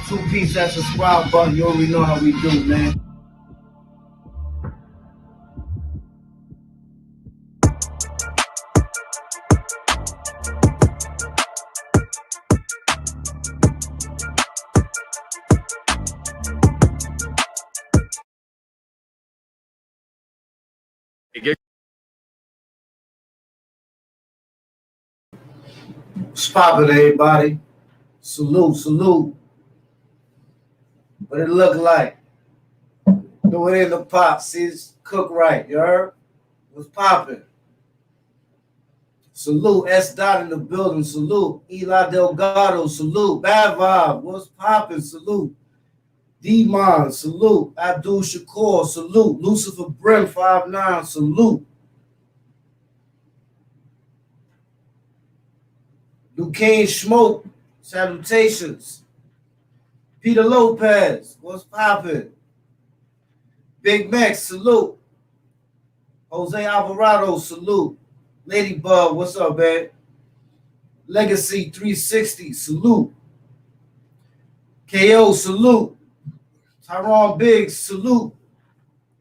Two-piece, that subscribe button. You already know how we do, man. What's poppin', everybody? Salute, salute. What it look like? Throw it in the pot. See, it's cook right. You heard? What's poppin'? Salute. S. Dot in the building. Salute. Eli Delgado. Salute. Bad Vibe. What's poppin'? Salute. D-Mon. Salute. Abdul Shakur. Salute. Lucifer Brim 59. Salute. Duquesne Smoke. Salutations. Peter Lopez. What's poppin'? Big Max. Salute. Jose Alvarado. Salute. Ladybug. What's up, man? Legacy 360. Salute. KO. Salute. Tyrone Biggs. Salute.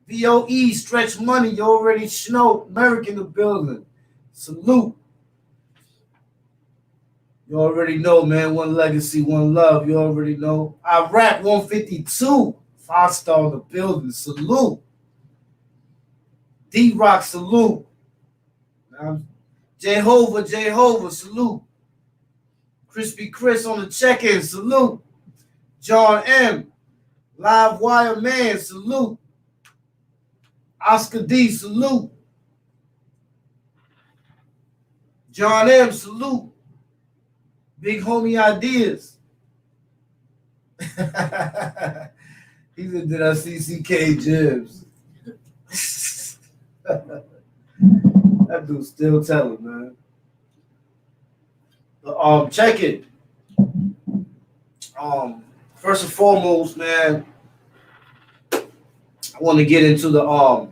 VOE. Stretch Money. You already know. American in the building. Salute. You already know, man. One legacy, one love. You already know. I rap 152. 5-star in the building. Salute. D-Rock. Salute. Jehovah. Salute. Crispy Chris on the check-in. Salute. John M. Live Wire Man. Salute. Oscar D. Salute. John M. Salute. Big Homie Ideas. He said, did I see CK Jibs? That dude's still telling, man. Check it. First and foremost, man, I want to get into the I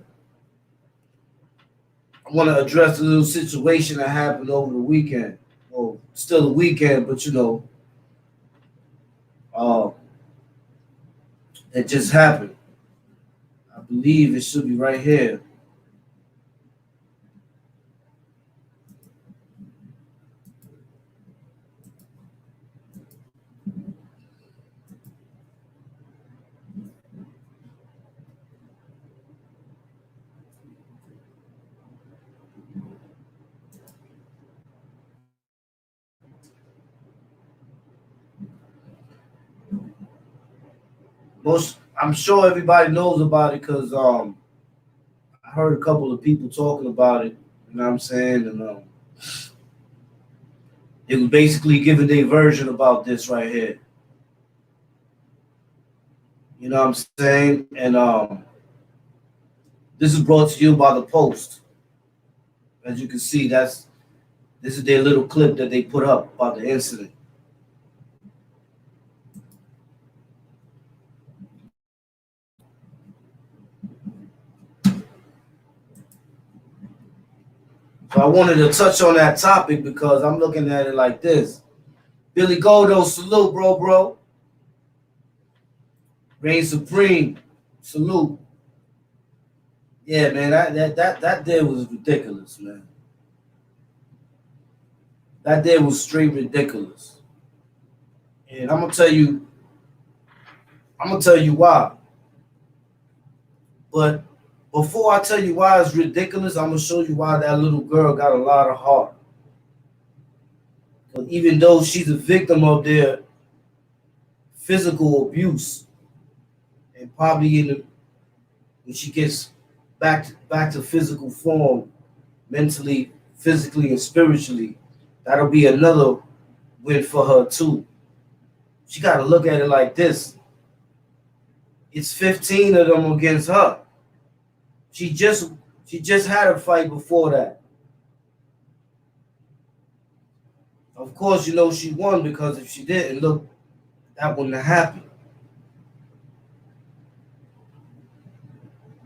want to address the little situation that happened over the weekend. Well, still a weekend, but you know, it just happened. I believe it should be right here. I'm sure everybody knows about it because I heard a couple of people talking about it. You know what I'm saying? And it was basically giving their version about this right here. You know what I'm saying? And this is brought to you by the Post. As you can see, this is their little clip that they put up about the incident. So I wanted to touch on that topic because I'm looking at it like this. Billy Goldo, salute, bro. Reign Supreme, salute. Yeah, man, that day was ridiculous, man. That day was straight ridiculous. And I'm gonna tell you why. But before I tell you why it's ridiculous, I'm gonna show you why that little girl got a lot of heart. Because even though she's a victim of their physical abuse, and probably when she gets back to physical form, mentally, physically, and spiritually, that'll be another win for her too. She got to look at it like this. It's 15 of them against her. She just had a fight before that. Of course, you know she won because if she didn't, look, that wouldn't have happened.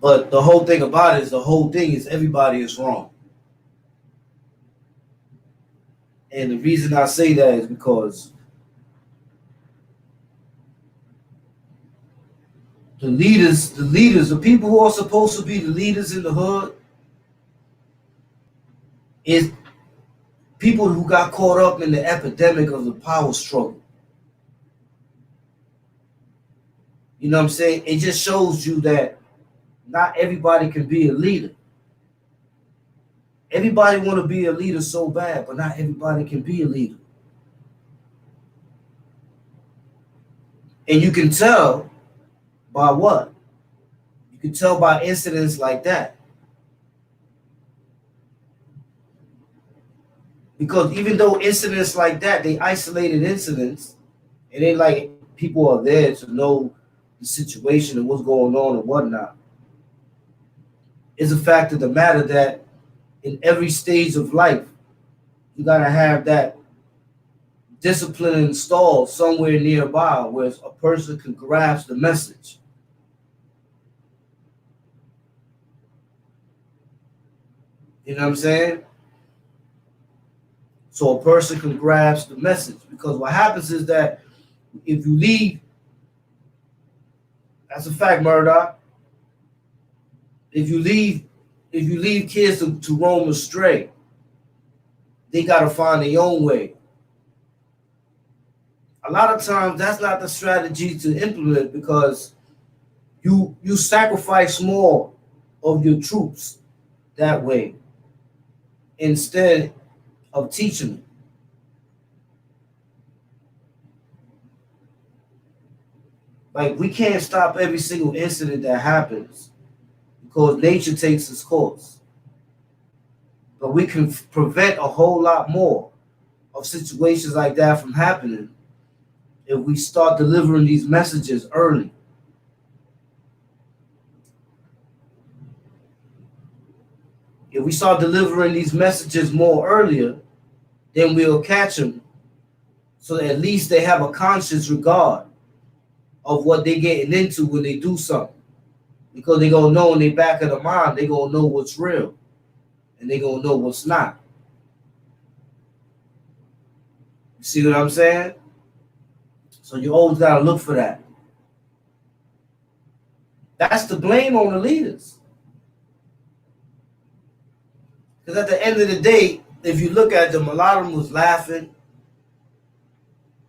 But the whole thing about it is everybody is wrong. And the reason I say that is because the people who are supposed to be the leaders in the hood is people who got caught up in the epidemic of the power struggle. You know what I'm saying? It just shows you that not everybody can be a leader. Everybody want to be a leader so bad, but not everybody can be a leader. And you can tell by what? You can tell by incidents like that. Because even though incidents like that, they isolated incidents, it ain't like people are there to know the situation and what's going on and whatnot. It's a fact of the matter that in every stage of life, you gotta have that discipline installed somewhere nearby where a person can grasp the message. You know what I'm saying? So a person can grasp the message. Because what happens is that if you leave, that's a fact, Murdoch. If you leave kids to roam astray, they gotta find their own way. A lot of times that's not the strategy to implement because you sacrifice more of your troops that way instead of teaching them. Like we can't stop every single incident that happens because nature takes its course. But we can prevent a whole lot more of situations like that from happening if we start delivering these messages early. If we start delivering these messages more earlier, then we'll catch them so that at least they have a conscious regard of what they're getting into when they do something. Because they're going to know in the back of the mind, they're going to know what's real and they're going to know what's not. You see what I'm saying? So you always got to look for that. That's the blame on the leaders. Because at the end of the day, if you look at them, a lot of them was laughing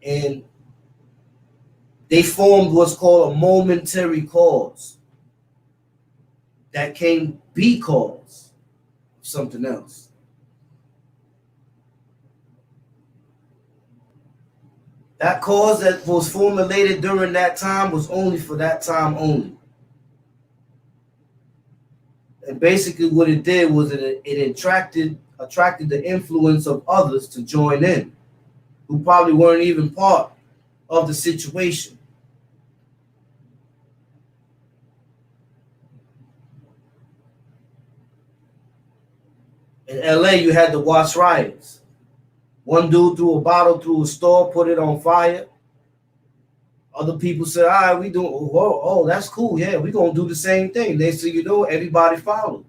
and they formed what's called a momentary cause that can be cause of something else. That cause that was formulated during that time was only for that time only. And basically what it did was it attracted the influence of others to join in, who probably weren't even part of the situation. In LA, you had the Watts riots. One dude threw a bottle through a store, put it on fire. Other people said, all right, we doing, oh, that's cool. Yeah, we're going to do the same thing. They said, you know, everybody followed.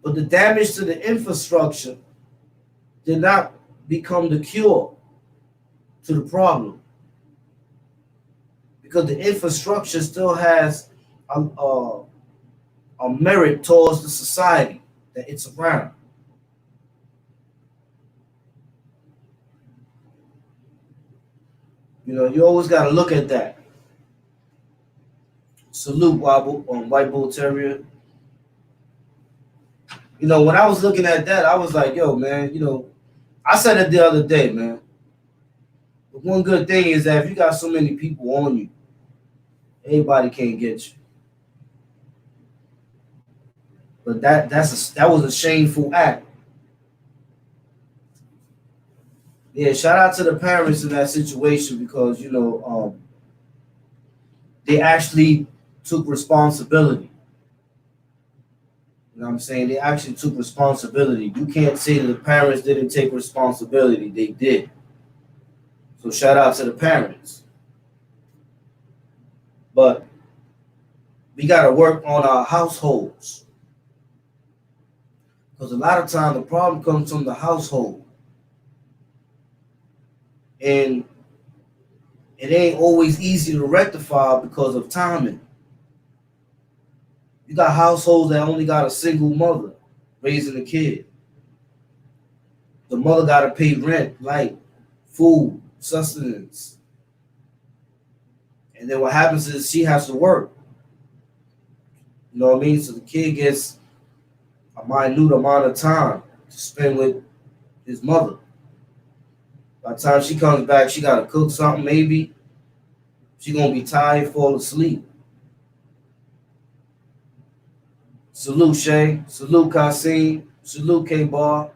But the damage to the infrastructure did not become the cure to the problem. Because the infrastructure still has a merit towards the society that it's around. You know, you always got to look at that. Salute, Wobble, on White Bull Terrier. You know, when I was looking at that, I was like, yo, man, you know, I said it the other day, man. But one good thing is that if you got so many people on you, anybody can't get you. But that was a shameful act. Yeah, shout out to the parents in that situation because you know they actually took responsibility. You know what I'm saying? They actually took responsibility. You can't say that the parents didn't take responsibility. They did. So shout out to the parents. But we got to work on our households. Because a lot of times the problem comes from the household. And it ain't always easy to rectify because of timing. You got households that only got a single mother raising a kid. The mother got to pay rent, light, food, sustenance. And then what happens is she has to work. You know what I mean? So the kid gets a minute amount of time to spend with his mother. By the time she comes back, she got to cook something maybe. She going to be tired, fall asleep. Salute, Shay. Salute, Kasim. Salute, K-Bar.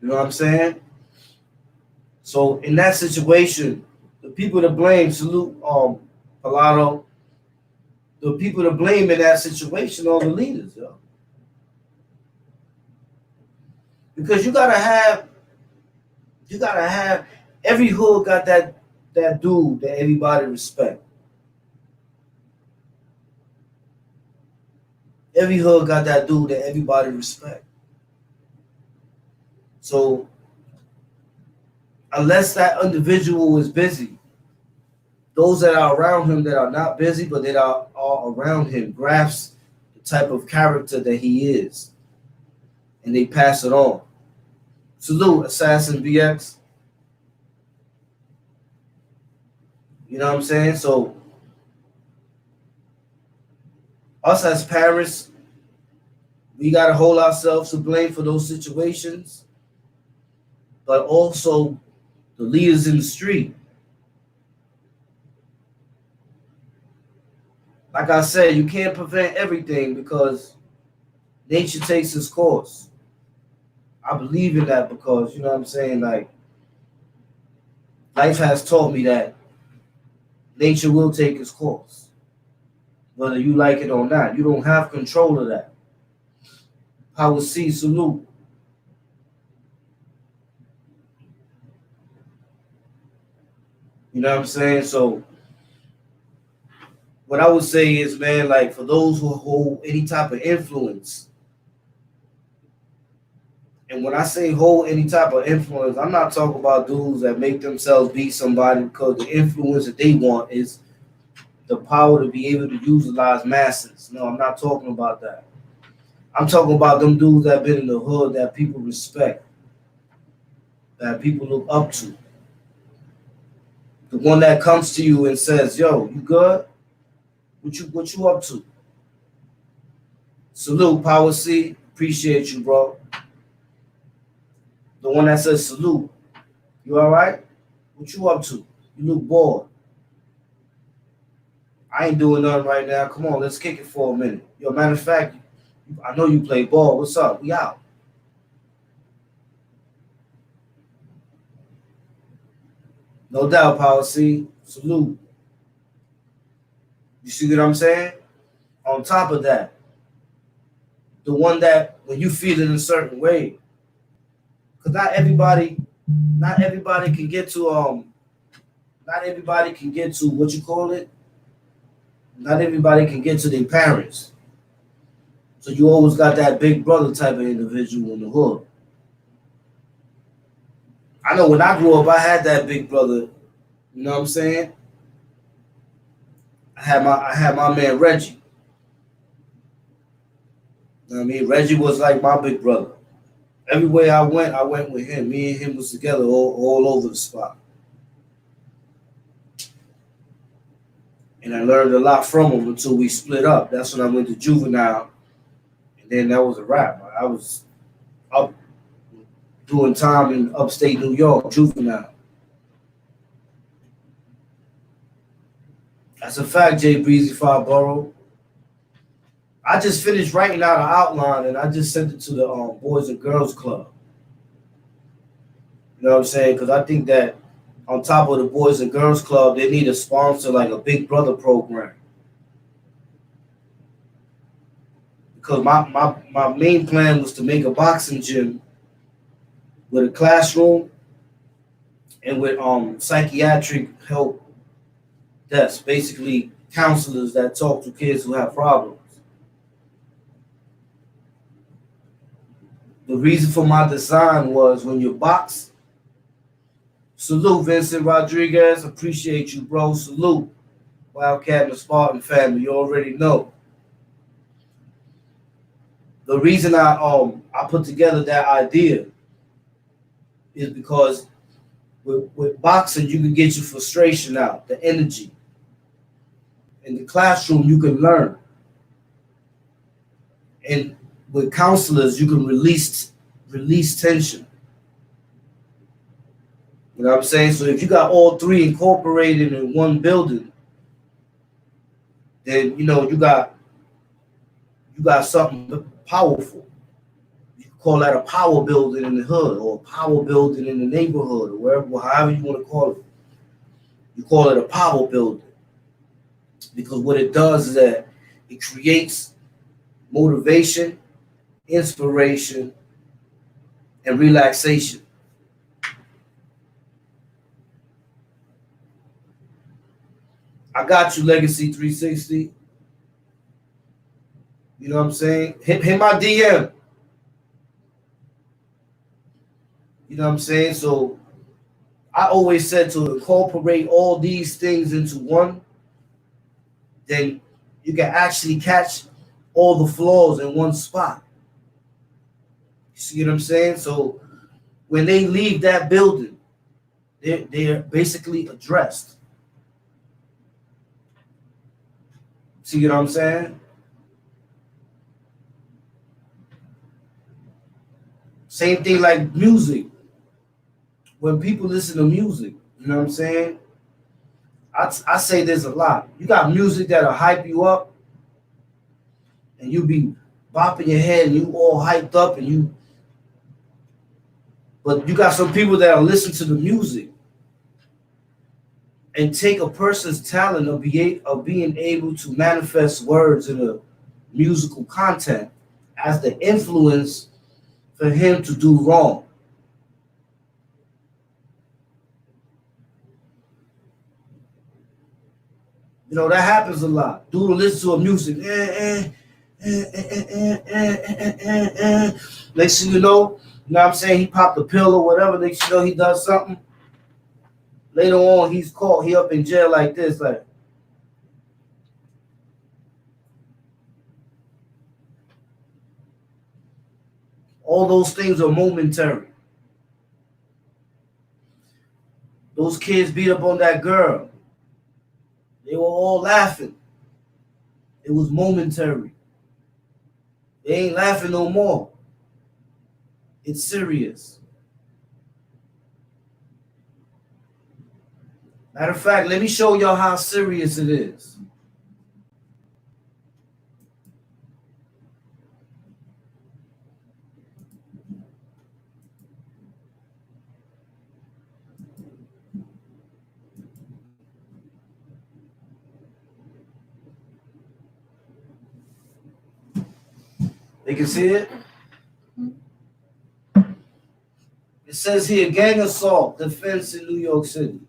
You know what I'm saying? So in that situation, the people to blame, salute, Palato, the people to blame in that situation are the leaders, yo. Because you gotta have every hood got that dude that everybody respect. Every hood got that dude that everybody respect. So unless that individual is busy, those that are around him that are not busy but that are around him grasp the type of character that he is, and they pass it on. Salute, Assassin BX. You know what I'm saying? So us as parents, we gotta hold ourselves to blame for those situations, but also the leaders in the street. Like I said, you can't prevent everything because nature takes its course. I believe in that because, you know what I'm saying, like, life has taught me that nature will take its course, whether you like it or not. You don't have control of that. Power C, salute. You know what I'm saying? So what I would say is, man, like for those who hold any type of influence, and when I say hold any type of influence, I'm not talking about dudes that make themselves be somebody because the influence that they want is the power to be able to utilize masses. No, I'm not talking about that. I'm talking about them dudes that been in the hood that people respect, that people look up to. The one that comes to you and says, "Yo, you good? What you up to?" Salute, Power C. Appreciate you, bro. The one that says salute. You all right? What you up to? You look bored. I ain't doing nothing right now. Come on, let's kick it for a minute. Yo, matter of fact, I know you play ball. What's up? We out. No doubt, Power C. Salute. You see what I'm saying? On top of that, the one that when you feel it in a certain way, because not everybody can get to not everybody can get to what you call it. Not everybody can get to their parents. So you always got that big brother type of individual in the hood. I know when I grew up, I had that big brother. You know what I'm saying? I had my man Reggie. You know what I mean? Reggie was like my big brother. Everywhere I went with him. Me and him was together all over the spot. And I learned a lot from him until we split up. That's when I went to juvenile. And then that was a wrap. I was up doing time in upstate New York, juvenile. That's a fact, Jay Breezy Fireborough. I just finished writing out an outline and I just sent it to the Boys and Girls Club. You know what I'm saying? Because I think that on top of the Boys and Girls Club, they need a sponsor like a Big Brother program. Because my main plan was to make a boxing gym with a classroom and with psychiatric help desk, basically counselors that talk to kids who have problems. The reason for my design was when you box. Salute, Vincent Rodriguez. Appreciate you, bro. Salute, Wildcat and the Spartan family. You already know. The reason I put together that idea is because with boxing you can get your frustration out, the energy. In the classroom you can learn, and with counselors you can release tension. You know what I'm saying? So if you got all three incorporated in one building, then you know you got something powerful. You can call that a power building in the hood, or a power building in the neighborhood, or wherever, however you want to call it. You call it a power building because what it does is that it creates motivation, inspiration, and relaxation. I got you, Legacy 360. You know what I'm saying? Hit my DM. You know what I'm saying? So I always said to incorporate all these things into one, then you can actually catch all the flaws in one spot. You see what I'm saying? So when they leave that building, they're basically addressed. See what I'm saying? Same thing like music. When people listen to music, you know what I'm saying? I say this a lot. You got music that'll hype you up, and you be bopping your head and you all hyped up, but you got some people that'll listen to the music and take a person's talent of being able to manifest words in a musical content as the influence for him to do wrong. You know, that happens a lot. Dude will listen to a music. Next thing you know what I'm saying? He popped a pill or whatever. Next thing you know, he does something. Later on, he's caught. He up in jail like this. Like, all those things are momentary. Those kids beat up on that girl. They were all laughing. It was momentary. They ain't laughing no more. It's serious. Matter of fact, let me show y'all how serious it is. They can see it? It says here, gang assault, defense in New York City.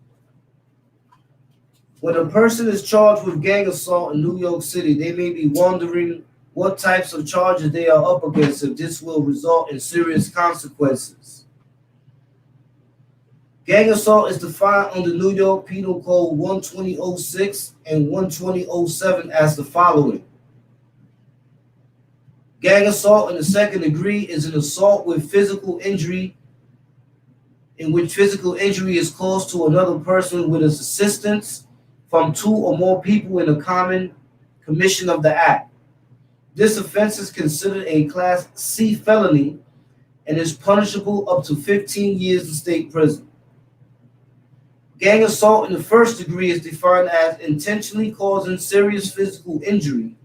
When a person is charged with gang assault in New York City, they may be wondering what types of charges they are up against if this will result in serious consequences. Gang assault is defined under New York Penal Code 120.06 and 120.07 as the following. Gang assault in the second degree is an assault with physical injury in which physical injury is caused to another person with assistance from two or more people in a common commission of the act. This offense is considered a Class C felony and is punishable up to 15 years in state prison. Gang assault in the first degree is defined as intentionally causing serious physical injury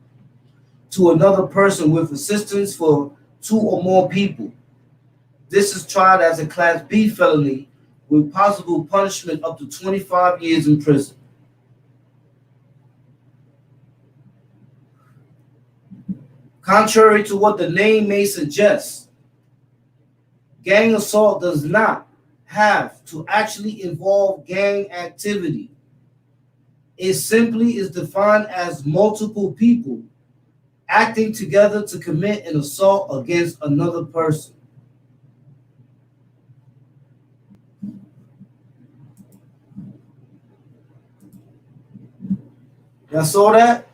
to another person with assistance for two or more people. This is tried as a Class B felony with possible punishment up to 25 years in prison. Contrary to what the name may suggest, gang assault does not have to actually involve gang activity. It simply is defined as multiple people acting together to commit an assault against another person. Y'all saw that?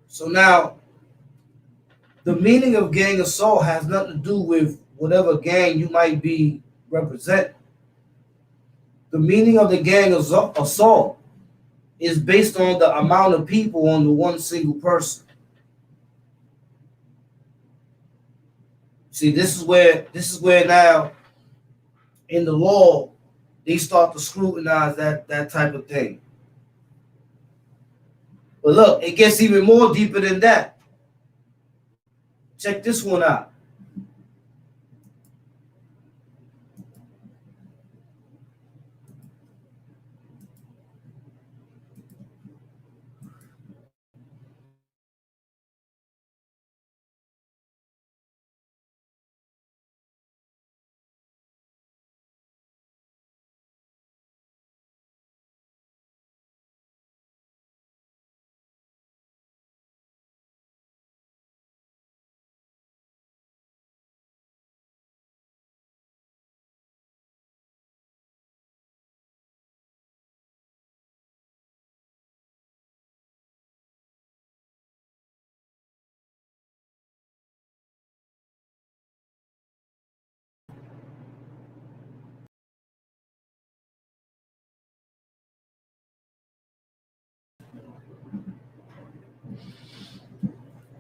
So now, the meaning of gang assault has nothing to do with whatever gang you might be representing. The meaning of the gang assault is based on the amount of people on the one single person. See, this is where now in the law they start to scrutinize that type of thing. But look, it gets even more deeper than that. Check this one out.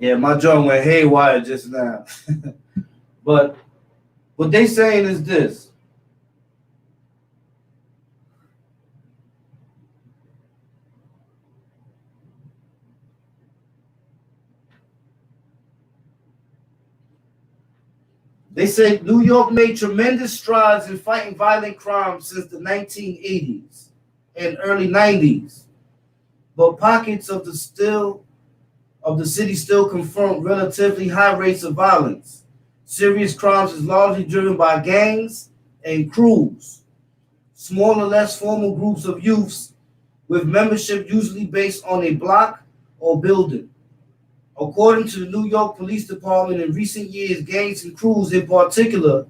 Yeah, my joint went haywire just now. But what they saying is this. They say New York made tremendous strides in fighting violent crime since the 1980s and early 90s, but pockets of the city still confront relatively high rates of violence. Serious crimes is largely driven by gangs and crews, smaller, less formal groups of youths with membership usually based on a block or building. According to the New York Police Department, in recent years, gangs and crews in particular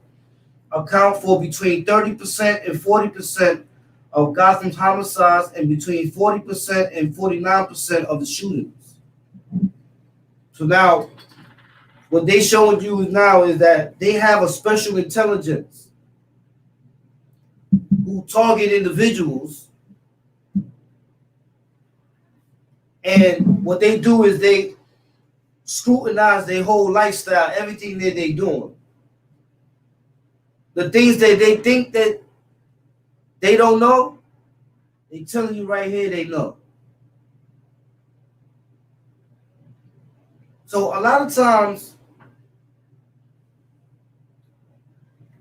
account for between 30% and 40% of Gotham's homicides and between 40% and 49% of the shootings. So now, what they showing you now is that they have a special intelligence who target individuals, and what they do is they scrutinize their whole lifestyle, everything that they doing. The things that they think that they don't know, they telling you right here they know. So a lot of times,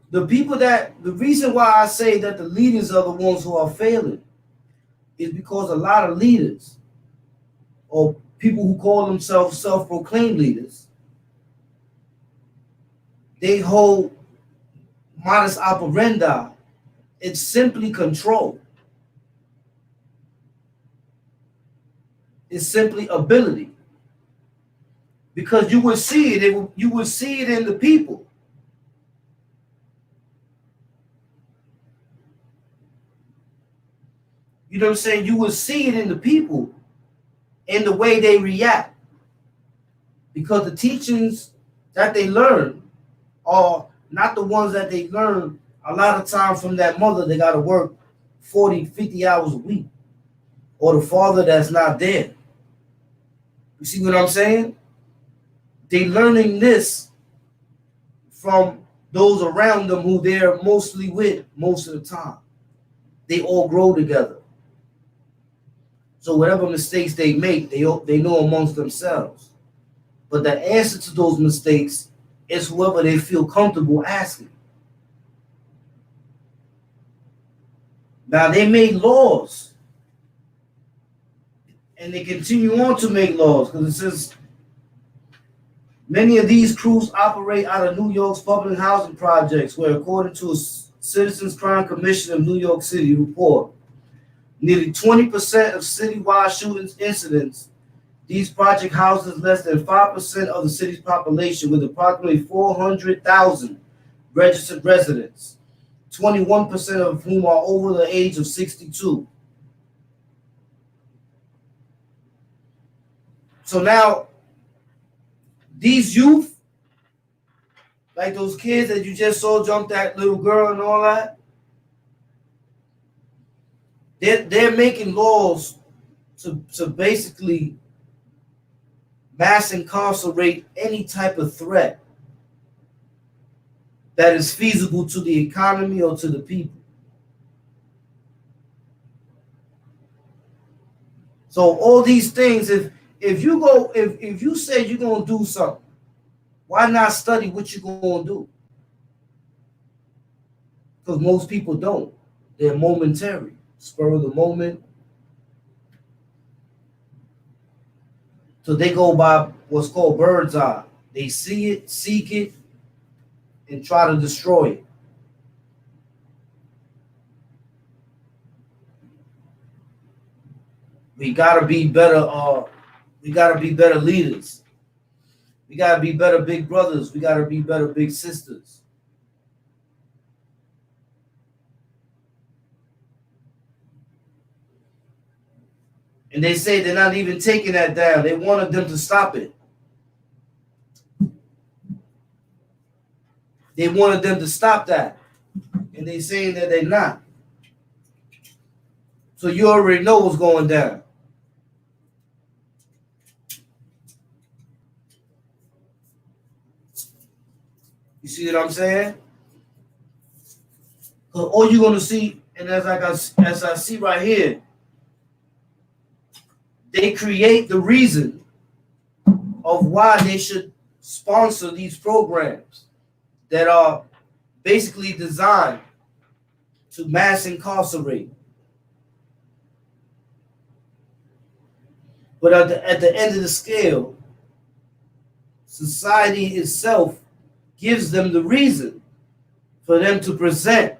the reason why I say that the leaders are the ones who are failing is because a lot of leaders or people who call themselves self-proclaimed leaders, they hold modus operandi. It's simply control. It's simply ability. Because you would see it, you would see it in the people. You know what I'm saying? You would see it in the people, in the way they react. Because the teachings that they learn are not the ones that they learn a lot of time from that mother that got to work 40, 50 hours a week, or the father that's not there. You see what I'm saying? They learning this from those around them who they're mostly with most of the time. They all grow together. So whatever mistakes they make, they know amongst themselves. But the answer to those mistakes is whoever they feel comfortable asking. Now they made laws, and they continue on to make laws, because it says Many of these crews operate out of New York's public housing projects, where, according to a Citizens Crime Commission of New York City report, nearly 20% of citywide shootings incidents. These project houses less than 5% of the city's population, with approximately 400,000 registered residents, 21% of whom are over the age of 62. So now, these youth, like those kids that you just saw jump that little girl and all that, they're making laws to basically mass incarcerate any type of threat that is feasible to the economy or to the people. So all these things, if you say you're gonna do something, why not study what you're gonna do? Because most people don't. They're momentary, spur of the moment. So they go by what's called bird's eye. They see it, seek it, and try to destroy it. We gotta be better. We gotta be better leaders. We gotta be better big brothers. We gotta be better big sisters. And they say they're not even taking that down. They wanted them to stop it. They wanted them to stop that. And they're saying that they're not. So you already know what's going down. You see what I'm saying? Because all you're gonna see, and as I see right here, they create the reason of why they should sponsor these programs that are basically designed to mass incarcerate. But at the end of the scale, society itself gives them the reason for them to present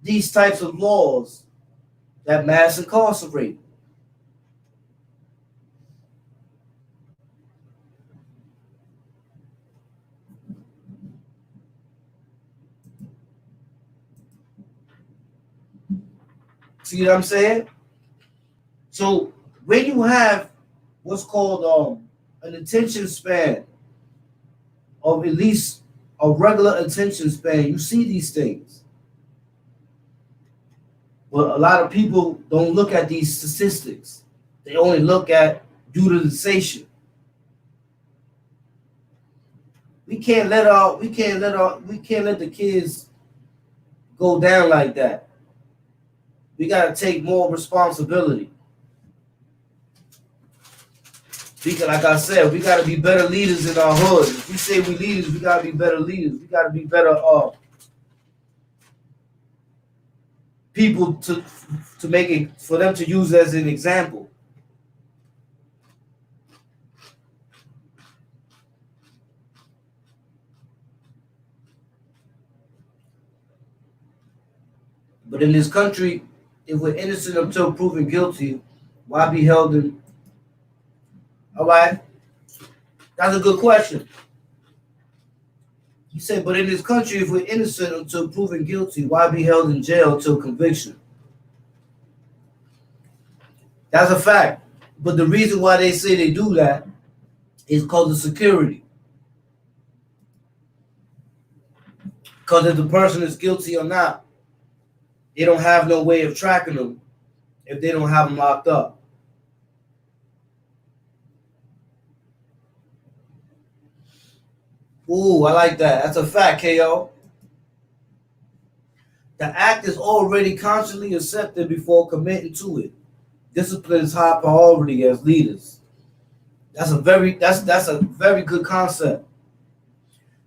these types of laws that mass incarcerate. See what I'm saying? So when you have what's called an attention span of at least a regular attention span, you see these things. But a lot of people don't look at these statistics. They only look at utilization. We can't let the kids go down like that. We gotta take more responsibility. Because, like I said, we gotta be better leaders in our hood. If we say we leaders, we gotta be better leaders. We gotta be better people to make it for them to use as an example. But in this country, if we're innocent until proven guilty, why be held in? All right, that's a good question. You say, but in this country, if we're innocent until proven guilty, why be held in jail till conviction? That's a fact. But the reason why they say they do that is because of security. Because if the person is guilty or not, they don't have no way of tracking them if they don't have them locked up. Ooh, I like that. That's a fact, KO. The act is already consciously accepted before committing to it. Discipline is high priority as leaders. That's a very good concept.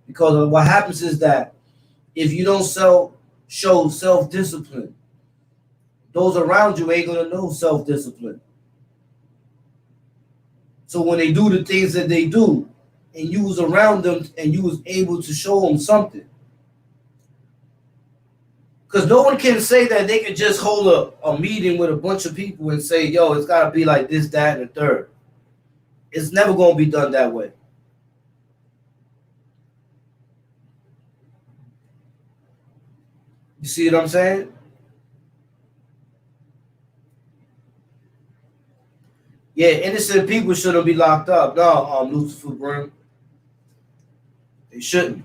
Because what happens is that if you don't show self-discipline, those around you ain't gonna know self-discipline. So when they do the things that they do, and you was around them and you was able to show them something. Because no one can say that they can just hold a meeting with a bunch of people and say, yo, it's got to be like this, that, and the third. It's never going to be done that way. You see what I'm saying? Yeah, innocent people shouldn't be locked up. No, Lucifer Brim. They shouldn't.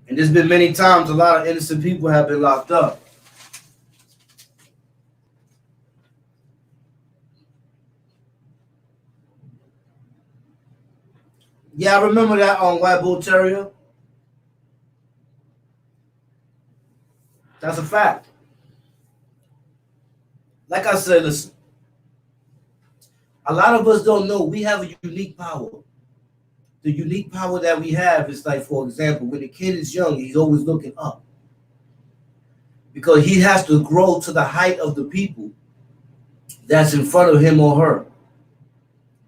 And there's been many times a lot of innocent people have been locked up. Yeah, I remember that on White Bull Terrier. That's a fact. Like I said, listen, a lot of us don't know we have a unique power. The unique power that we have is like, for example, when the kid is young, he's always looking up. Because he has to grow to the height of the people that's in front of him or her.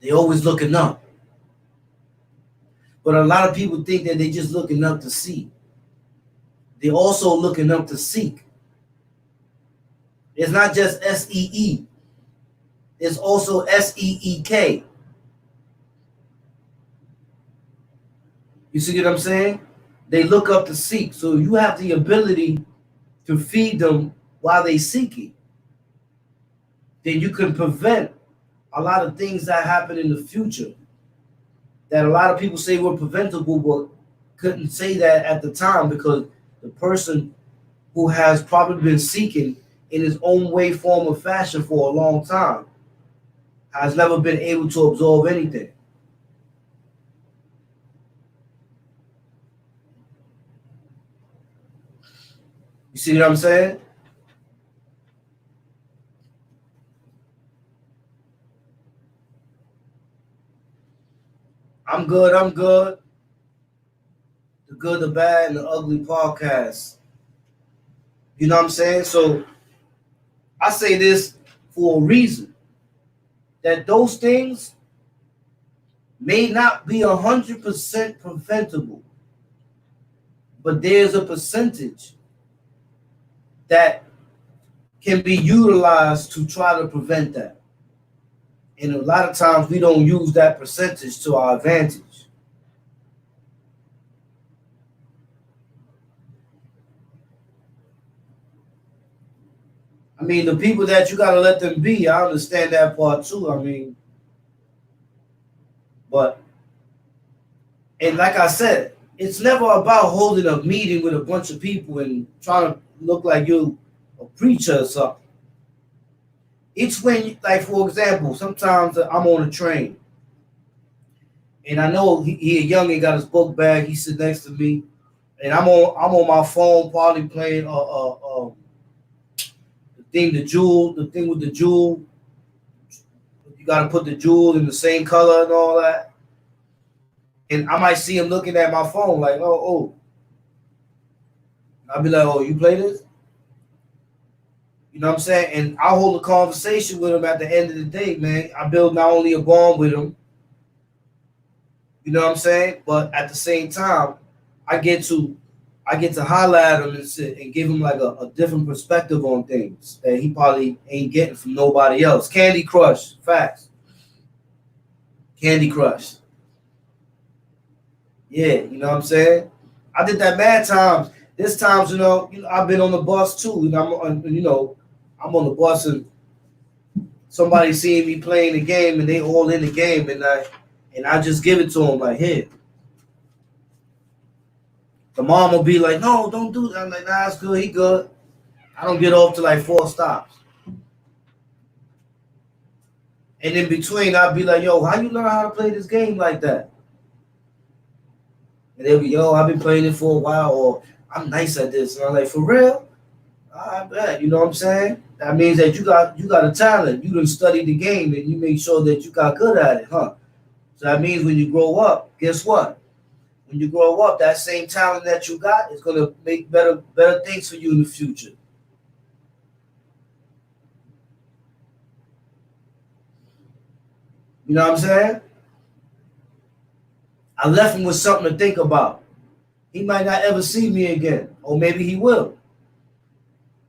They always looking up. But a lot of people think that they're just looking up to see. They're also looking up to seek. It's not just S-E-E. It's also S-E-E-K. You see what I'm saying? They look up to seek. So you have the ability to feed them while they seeking. Then you can prevent a lot of things that happen in the future that a lot of people say were preventable, but couldn't say that at the time because the person who has probably been seeking in his own way, form, or fashion for a long time has never been able to absorb anything. You see what I'm saying? I'm good. I'm good. The Good, the Bad, and the Ugly podcast. You know what I'm saying? So I say this for a reason. That those things may not be 100% preventable, but there's a percentage that can be utilized to try to prevent that. And a lot of times we don't use that percentage to our advantage. I mean, the people that you got to let them be, I understand that part too. I mean, but, and like I said, it's never about holding a meeting with a bunch of people and trying to look like you a preacher or something. It's when, like, for example, sometimes I'm on a train and I know he a youngin got his book bag. He sit next to me, and I'm on my phone, probably playing the thing with the jewel. You got to put the jewel in the same color and all that. And I might see him looking at my phone like, oh. I'll be like, oh, you play this? You know what I'm saying? And I'll hold a conversation with him at the end of the day, man. I build not only a bond with him, you know what I'm saying? But at the same time, I get to highlight at him and sit and give him like a different perspective on things that he probably ain't getting from nobody else. Candy Crush, facts. Candy Crush. Yeah, you know what I'm saying? I did that mad times. There's times, I've been on the bus too, and I'm on the bus and somebody seeing me playing the game and they all in the game and I just give it to them like, here. The mom will be like, no, don't do that. I'm like, nah, it's good, he good. I don't get off to like 4 stops. And in between, I'll be like, yo, how you learn how to play this game like that? And they'll be, yo, I've been playing it for a while, or I'm nice at this. And I'm like, for real? I bet. You know what I'm saying? That means that you got a talent. You done study the game and you make sure that you got good at it, huh? So that means when you grow up, guess what? When you grow up, that same talent that you got is gonna make better things for you in the future. You know what I'm saying? I left him with something to think about. He might not ever see me again, or maybe he will.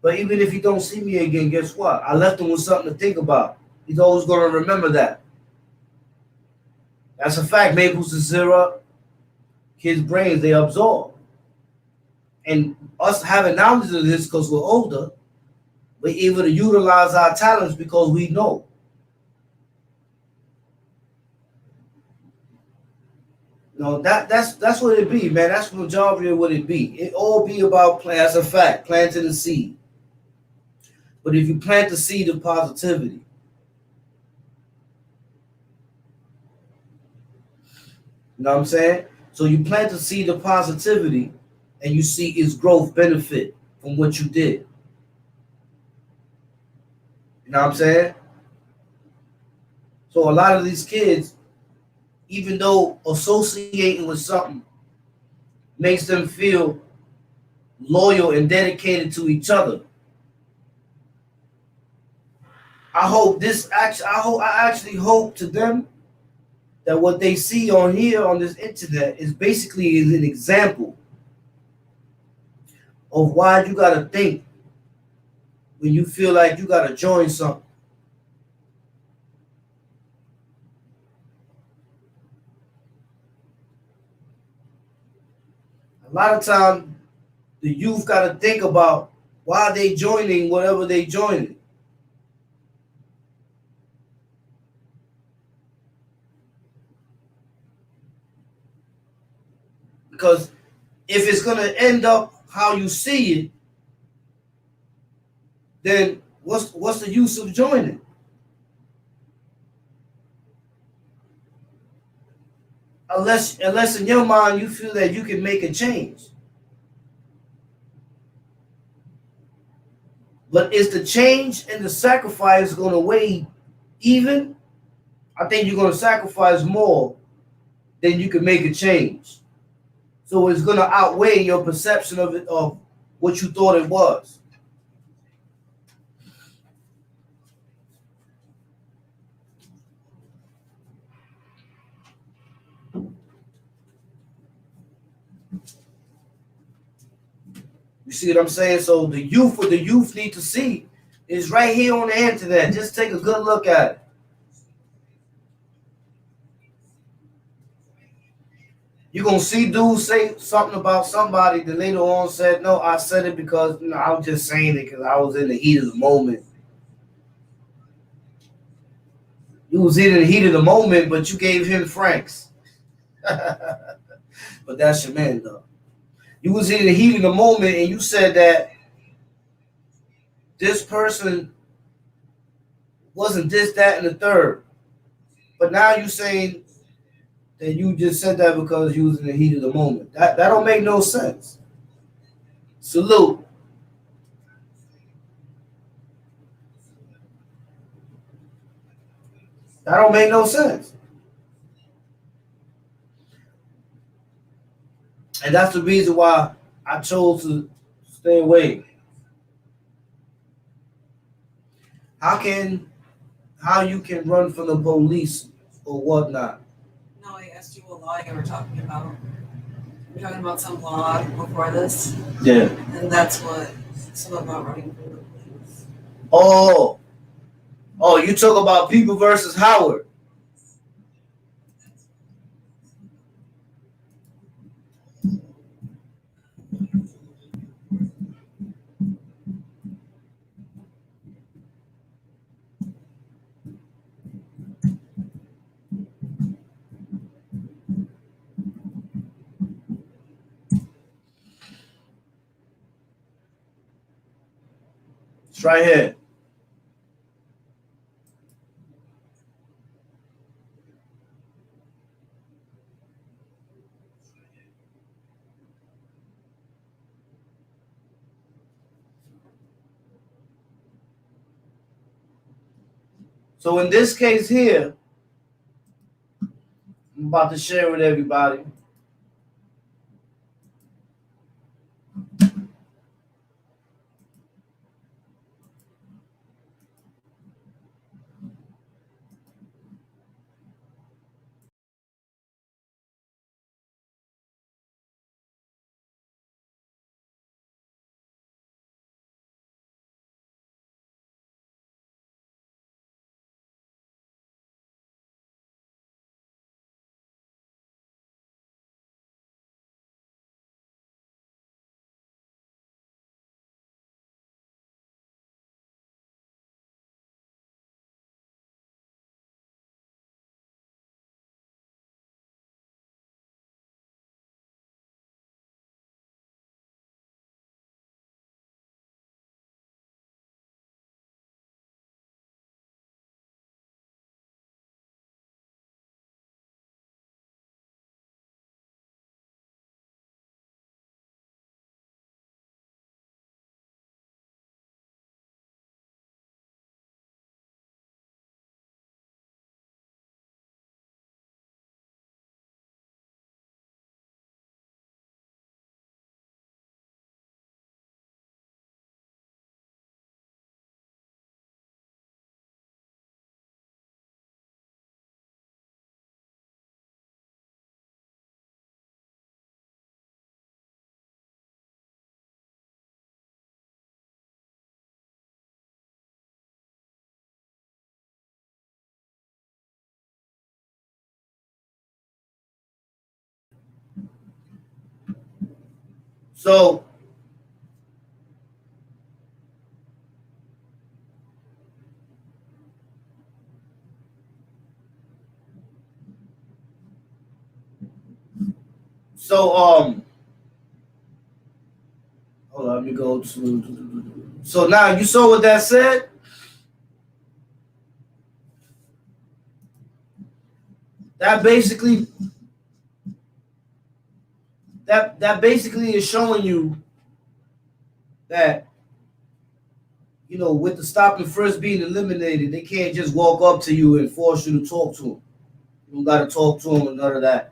But even if he don't see me again, guess what? I left him with something to think about. He's always going to remember that. That's a fact. Maples and syrup, kids' brains, they absorb. And us having knowledge of this because we're older, we're able to utilize our talents because we know. You know, that's what it be, man. That's the majority of what it be. It all be about that's a fact, planting the seed. But if you plant the seed of positivity, you know what I'm saying? So you plant the seed of positivity and you see its growth benefit from what you did. You know what I'm saying? So a lot of these kids, even though associating with something makes them feel loyal and dedicated to each other, I actually hope to them that what they see on here on this internet is basically an example of why you gotta think when you feel like you gotta join something. A lot of times the youth gotta think about why they joining whatever they joining. Because if it's gonna end up how you see it, then what's the use of joining? Unless in your mind you feel that you can make a change. But is the change and the sacrifice gonna weigh even? I think you're gonna sacrifice more than you can make a change. So it's gonna outweigh your perception of it of what you thought it was. You see what I'm saying? So what the youth need to see is right here on the internet. Just take a good look at it. You're gonna see dudes say something about somebody that later on said, no, I said it because I was just saying it because I was in the heat of the moment. You was in the heat of the moment, but you gave him Franks. But that's your man though. You was in the heat of the moment and you said that this person wasn't this, that, and the third. But now you saying that you just said that because you was in the heat of the moment. That don't make no sense. Salute. That don't make no sense. And that's the reason why I chose to stay away. How can how you can run from the police or whatnot? No, I asked you what law you were talking about. You're talking about some law before this, Yeah. and that's what some about running from the police. Oh, you talk about People versus Howard. It's right here. So in this case here, I'm about to share with everybody. So hold on, let me go to. So now you saw what that said. That basically that basically is showing you that, you know, with the stop and frisk being eliminated, they can't just walk up to you and force you to talk to them. You don't got to talk to them and none of that.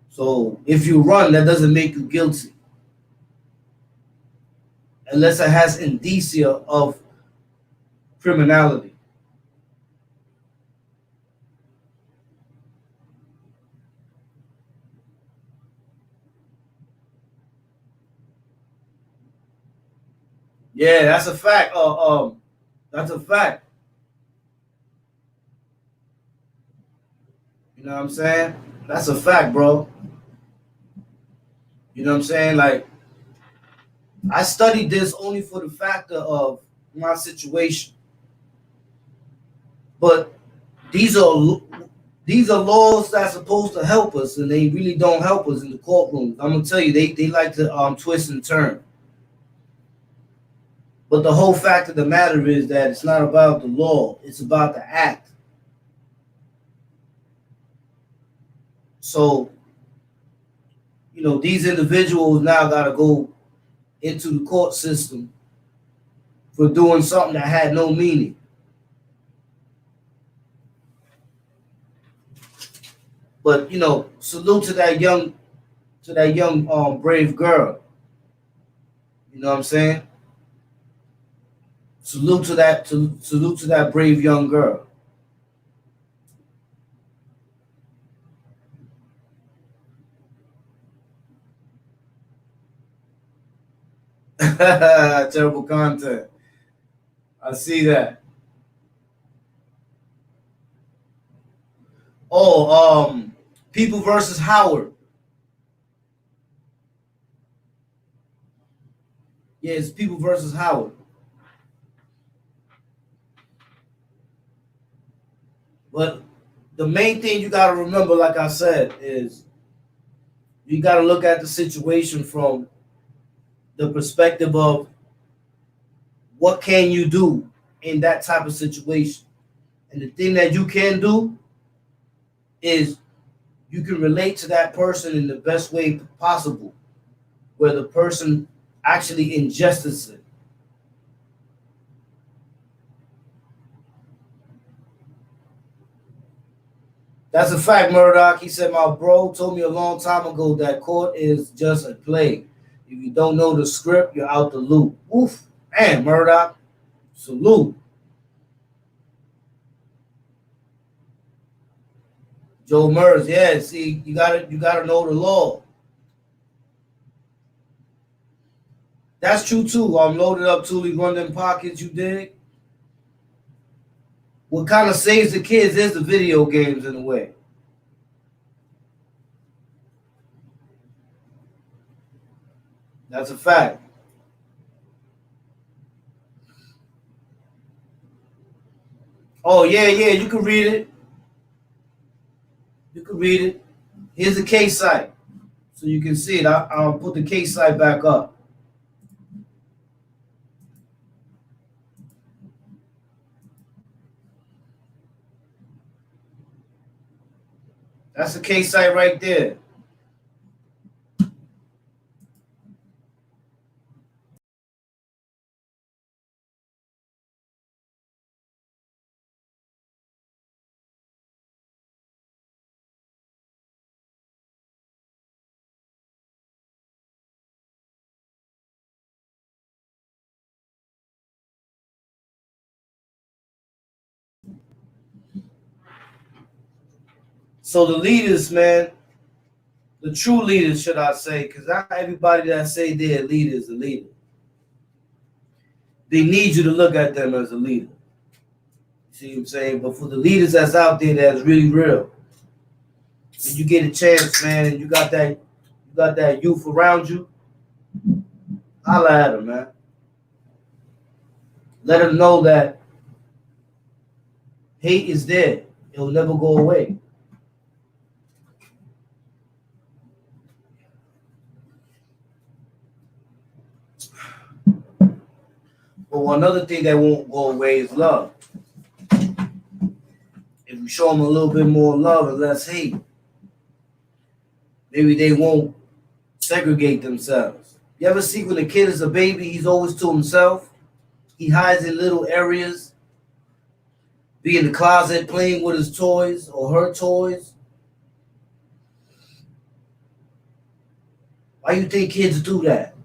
So if you run, that doesn't make you guilty unless it has indicia of criminality. Yeah, that's a fact. That's a fact. You know what I'm saying? That's a fact, bro. You know what I'm saying? Like, I studied this only for the factor of my situation, but these are these are laws that's supposed to help us, and they really don't help us in the courtroom. I'm gonna tell you, they like to twist and turn. But the whole fact of the matter is that it's not about the law; it's about the act. So, you know, these individuals now got to go into the court system for doing something that had no meaning. But you know, salute to that young brave girl. You know what I'm saying? Salute to that brave young girl. Terrible content. I see that. Oh, People versus Howard. Yeah, it's People versus Howard. But the main thing you got to remember, like I said, is you got to look at the situation from the perspective of what can you do in that type of situation. And the thing that you can do is you can relate to that person in the best way possible, where the person actually injustices it. That's a fact, Murdoch. He said, my bro told me a long time ago that court is just a play. If you don't know the script, you're out the loop. Oof. Man, Murdoch, salute. Joe Murs, yeah, see, you gotta know the law. That's true too. Loaded up Tuli, run them pockets, you dig? What kind of saves the kids is the video games in a way. That's a fact. Oh yeah, yeah, you can read it. You can read it. Here's the case site, so you can see it. I'll put the case site back up. That's the case site right there. So the leaders, man, the true leaders, should I say, because not everybody that say they're a leader is a leader. They need you to look at them as a leader. See what I'm saying? But for the leaders that's out there that's really real, when you get a chance, man, and you you got that youth around you, holla at them, man. Let them know that hate is there. It'll never go away. But one other thing that won't go away is love. If you show them a little bit more love and less hate, maybe they won't segregate themselves. You ever see when a kid is a baby, he's always to himself? He hides in little areas, be in the closet playing with his toys or her toys. Why you think kids do that?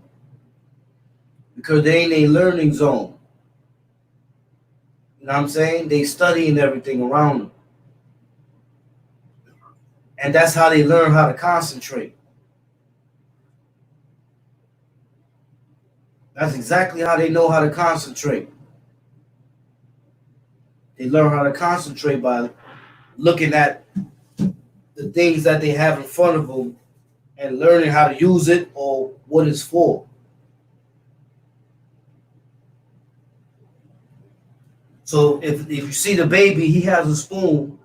Because they ain't a learning zone. You know what I'm saying? They studying everything around them. And that's how they learn how to concentrate. That's exactly how they know how to concentrate. They learn how to concentrate by looking at the things that they have in front of them and learning how to use it or what it's for. So if you see the baby, he has a spoon,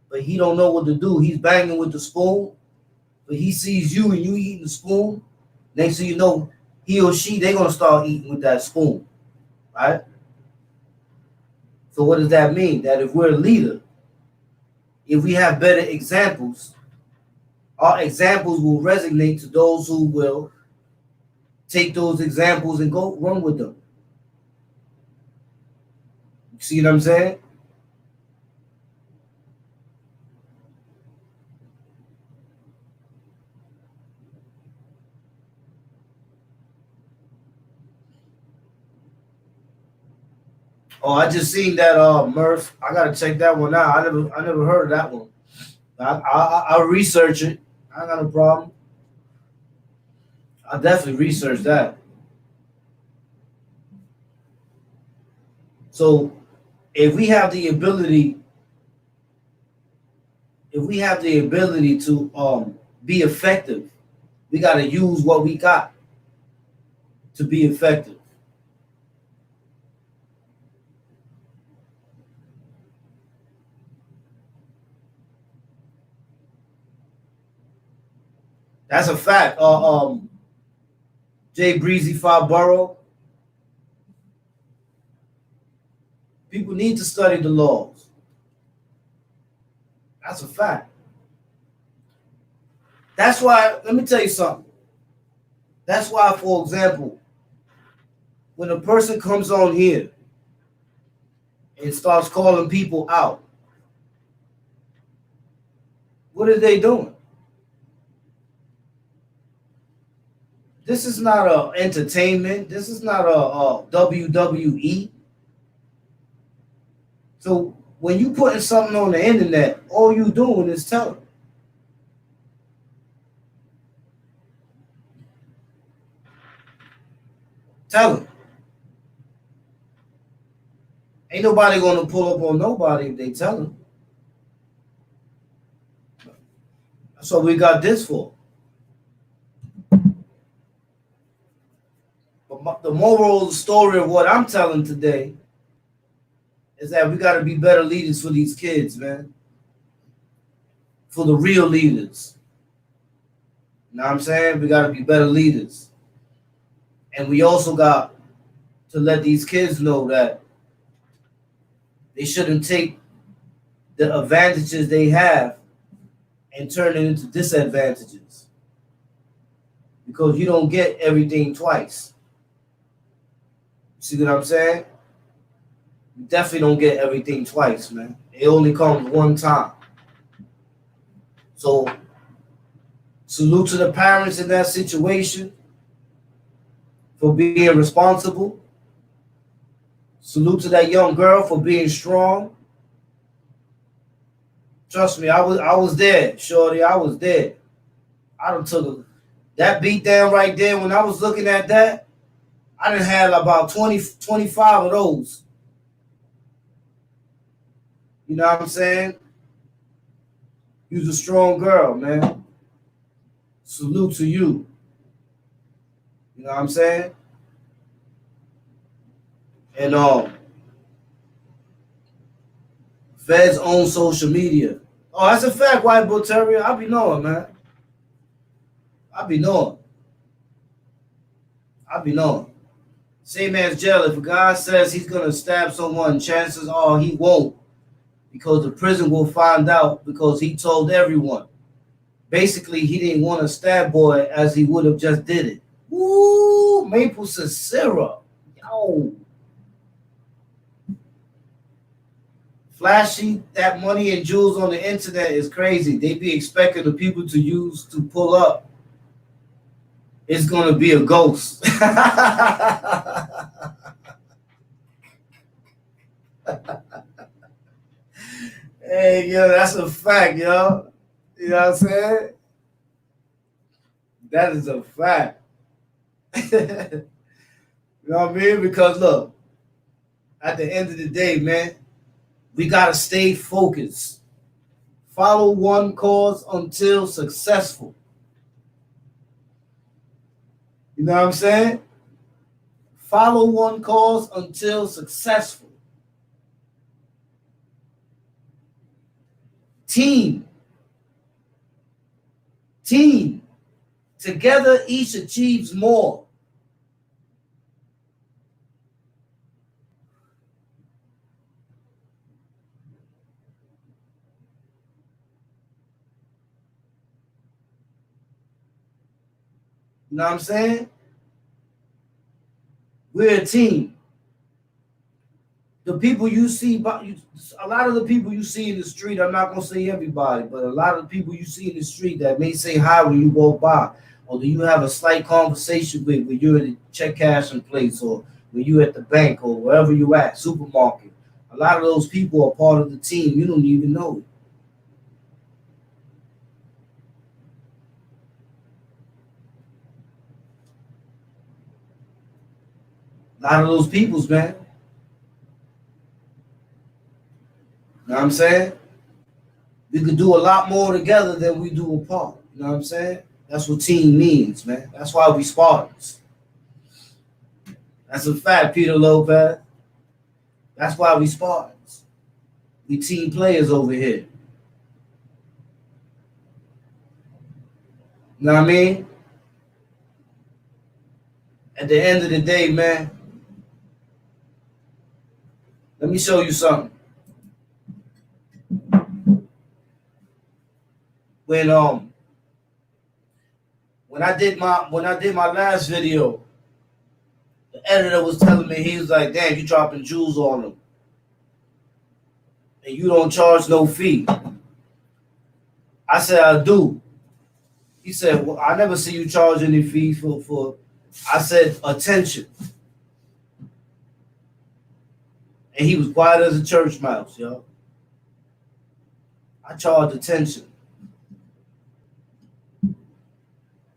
but he don't know what to do. He's banging with the spoon, but he sees you and you eating the spoon. Next thing you know, he or she, they're going to start eating with that spoon, right? So what does that mean? That if we're a leader, if we have better examples, our examples will resonate to those who will take those examples and go run with them. You see what I'm saying? Oh, I just seen that Murph. I gotta check that one out. I never heard of that one. I'll research it. I ain't got no problem. I'll definitely research that. So if we have the ability, to be effective, we gotta use what we got to be effective. That's a fact. Jay Breezy Borough. People need to study the laws. That's a fact. That's why, let me tell you something. That's why, for example, when a person comes on here and starts calling people out, what are they doing? This is not a entertainment. This is not a WWE. So when you putting something on the internet, all you doing is telling. Telling. Ain't nobody gonna pull up on nobody if they tell them. That's what we got this for. But the moral of the story of what I'm telling today is that we got to be better leaders for these kids, man. For the real leaders. You know what I'm saying? We got to be better leaders. And we also got to let these kids know that they shouldn't take the advantages they have and turn it into disadvantages. Because you don't get everything twice. See what I'm saying? You definitely don't get everything twice, man. It only comes one time. So, salute to the parents in that situation for being responsible. Salute to that young girl for being strong. Trust me, I was there, shorty. I was there. I done took that beat down right there. When I was looking at that, I done had about 20, 25 of those. You know what I'm saying? You's a strong girl, man. Salute to you. You know what I'm saying? And Feds own social media. Oh, that's a fact, White Bull Terrier. I be knowing, man. I be knowing. I be knowing. Same as jail. If a guy says he's gonna stab someone, chances are he won't, because the prison will find out because he told everyone. Basically, he didn't want to stab boy as he would have just did it. Woo! Maple syrup. Yo. Flashy, that money and jewels on the internet is crazy. They be expecting the people to use to pull up. It's gonna be a ghost. Hey, yo, that's a fact, yo. You know what I'm saying? That is a fact. You know what I mean? Because look, at the end of the day, man, we gotta stay focused. Follow one cause until successful. You know what I'm saying? Follow one cause until successful. Team. Team. Together, each achieves more. You know what I'm saying? We're a team. The people you see, a lot of the people you see in the street, I'm not going to say everybody, but a lot of the people you see in the street that may say hi when you walk by, or do you have a slight conversation with when you're at the check cashing place, or when you're at the bank, or wherever you're at, supermarket. A lot of those people are part of the team. You don't even know it. A lot of those peoples, man. You know what I'm saying? We could do a lot more together than we do apart. You know what I'm saying? That's what team means, man. That's why we Spartans. That's a fact, Peter Lopez. That's why we Spartans. We team players over here. You know what I mean? At the end of the day, man, let me show you something. When when I did my last video, the editor was telling me, he was like, "Damn, you dropping jewels on them, and you don't charge no fee." I said, "I do." He said, "Well, I never see you charge any fee for." I said, "Attention," and he was quiet as a church mouse, yo. I charge attention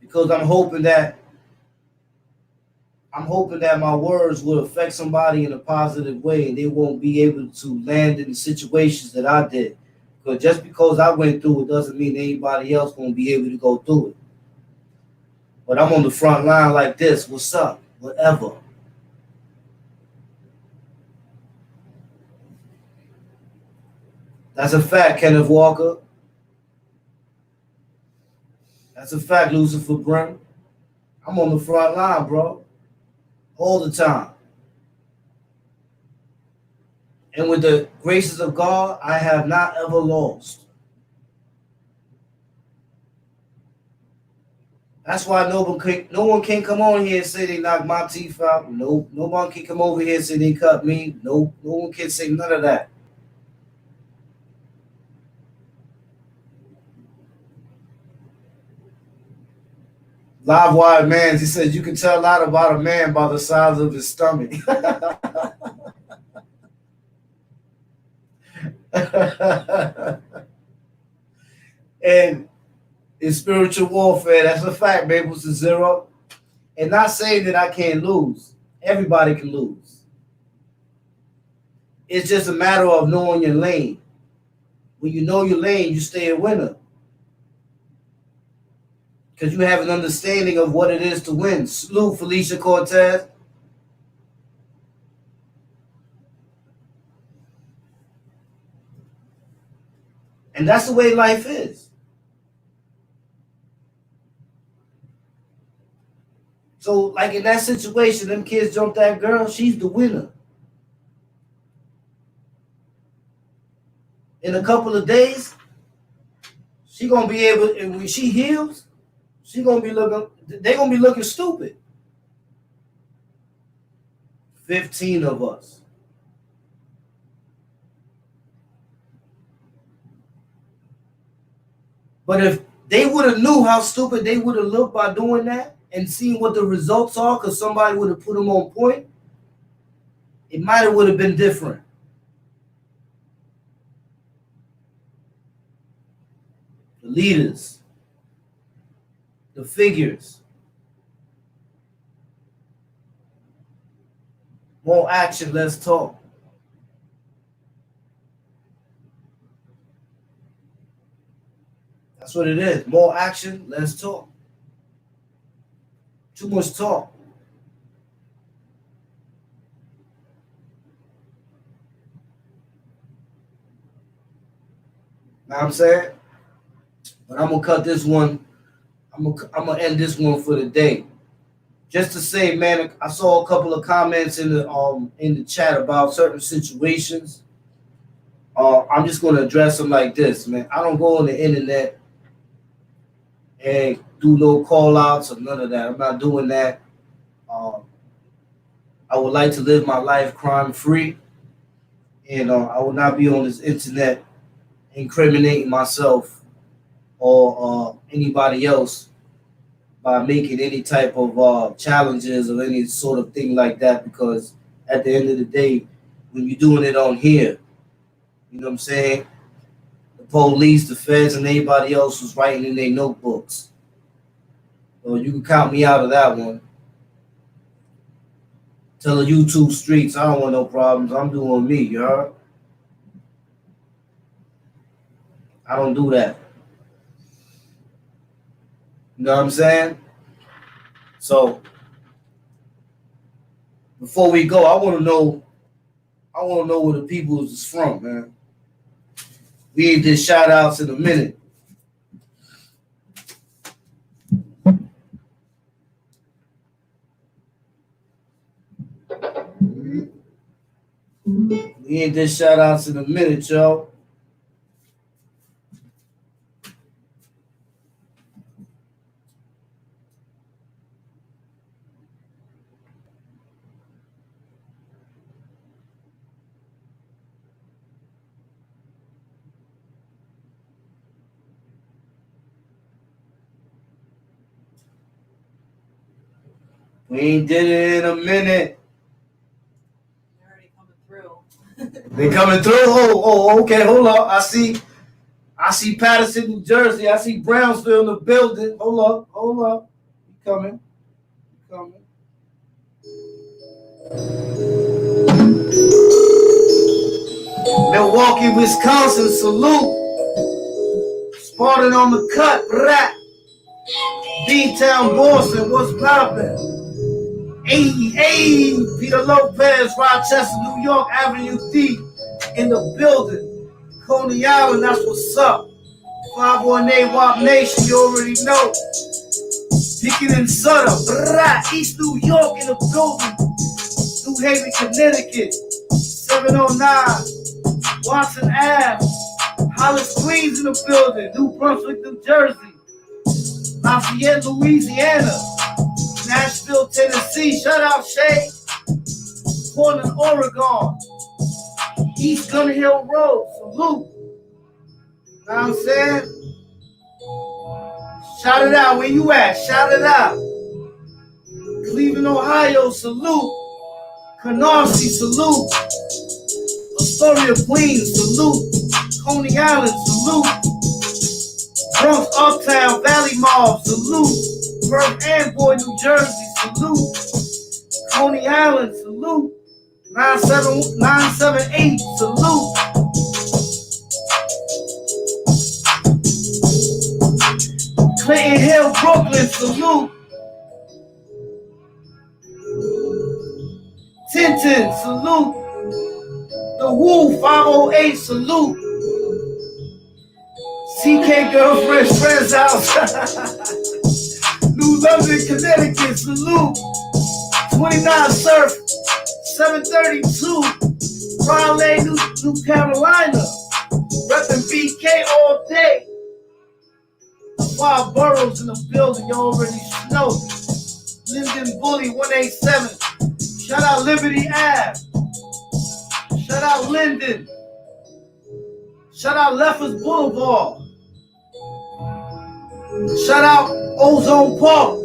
because I'm hoping that my words will affect somebody in a positive way, and they won't be able to land in the situations that I did. Because just because I went through it doesn't mean anybody else won't be able to go through it. But I'm on the front line like this. What's up? Whatever. That's a fact, Kenneth Walker. That's a fact, Lucifer Brim. I'm on the front line, bro. All the time. And with the graces of God, I have not ever lost. That's why no one can come on here and say they knocked my teeth out. No one can come over here and say they cut me. No one can say none of that. Live Wire Man, he says you can tell a lot about a man by the size of his stomach. And in spiritual warfare, that's a fact, Mabel to zero. And not saying that I can't lose. Everybody can lose. It's just a matter of knowing your lane. When you know your lane, you stay a winner. because you have an understanding of what it is to win. Salute, Felicia Cortez. And that's the way life is. So, like in that situation, them kids jumped that girl, she's the winner. In a couple of days, she gonna be able, and when she heals, she gonna be looking, they gonna be looking stupid. 15 of us. But if they would have knew how stupid they would have looked by doing that and seen what the results are, because somebody would have put them on point, it might have would have been different. The leaders, the figures, more action, less talk. That's what it is. More action, less talk. Too much talk. Know what I'm saying? But I'm gonna cut this one. I'm gonna end this one for the day. Just to say, man, I saw a couple of comments in the chat about certain situations. I'm just gonna address them like this, man. I don't go on the internet and do no call outs or none of that. I'm not doing that. I would like to live my life crime free, and I will not be on this internet incriminating myself or anybody else by making any type of challenges or any sort of thing like that, because at the end of the day, when you're doing it on here, you know what I'm saying, the police, the feds, and anybody else was writing in their notebooks. So you can count me out of that one. Tell the YouTube streets, I don't want no problems. I'm doing me, you heard? I don't do that. You know what I'm saying? So before we go, I want to know where the people is from, man. We ain't did shout outs in a minute. We ain't did shout outs in a minute, y'all. We ain't did it in a minute. They're already coming through. They coming through? Oh, okay, hold on. I see Patterson, New Jersey. I see Brownsville in the building. Hold up. You coming. Milwaukee, Wisconsin, salute. Spartan on the cut, rat. B-Town, Boston, what's poppin'? Hey, Peter Lopez, Rochester, New York, Avenue D, in the building. Coney Island, that's what's up. 518 WAP Nation, you already know. Pickett and Sutter, East New York in the building. New Haven, Connecticut, 709, Watson Ave. Hollis, Queens in the building. New Brunswick, New Jersey. Lafayette, Louisiana. Nashville, Tennessee. Shout out Shay. Portland, Oregon. East Gun Hill Road. Salute. Know what I'm saying? Shout it out. Where you at? Shout it out. Cleveland, Ohio. Salute. Canarsie. Salute. Astoria, Queens. Salute. Coney Island. Salute. Bronx, Uptown, Valley Mall. Salute. Perth Amboy, New Jersey. Salute. Coney Island. Salute. 978. Salute. Clinton Hill, Brooklyn, salute. Tintin, salute. The Woo, 508, salute. CK Girlfriend's Friend's House. New London, Connecticut, salute. 29 Surf, 732. Raleigh, New Carolina. Reppin' BK all day. 5 boroughs in the building, you already know. Linden Bully, 187. Shout out Liberty Ave. Shout out Linden. Shout out Leffers Boulevard. Shout out Ozone Park.